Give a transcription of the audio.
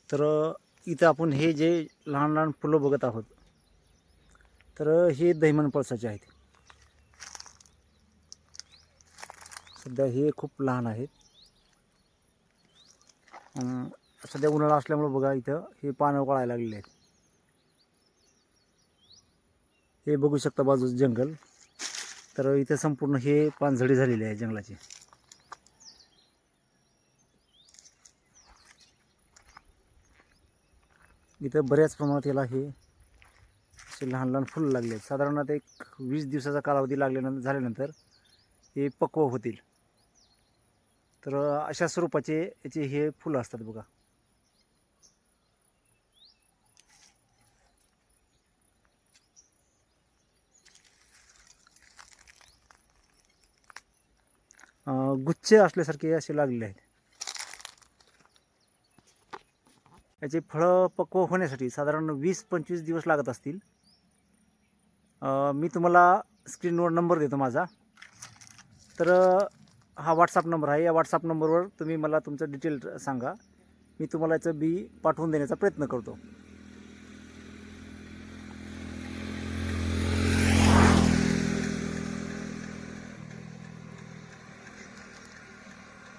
तर इथं आपण हे जे लहान लहान फुलं बघत आहोत, तर हे दहिमन पळसाचे आहेत. सध्या हे खूप लहान आहेत. सध्या उन्हाळा असल्यामुळे बघा इथं हे पानं गळायला लागलेले आहेत. हे बघू शकता बाजूचं जंगल. तर इथं संपूर्ण हे पानझडी झालेली आहे जंगलाची. इथं बऱ्याच प्रमाणात याला हे असे लहान लहान फुलं लागले आहेत. साधारणतः एक 20 दिवसाचा कालावधी झाल्यानंतर हे पक्व होतील. तर अशा स्वरूपाचे याचे हे फुलं असतात बघा. गुच्छ असल्यासारखे असे लागलेले आहेत. याचे फळं पक्व होण्यासाठी साधारण 20-25 दिवस लागत असतील. मी तुम्हाला स्क्रीनवर नंबर देतो माझा. तर हा व्हॉट्सअप नंबर आहे. या व्हॉट्सअप नंबरवर तुम्ही मला तुमचं डिटेल सांगा. मी तुम्हाला याचं बी पाठवून देण्याचा प्रयत्न करतो.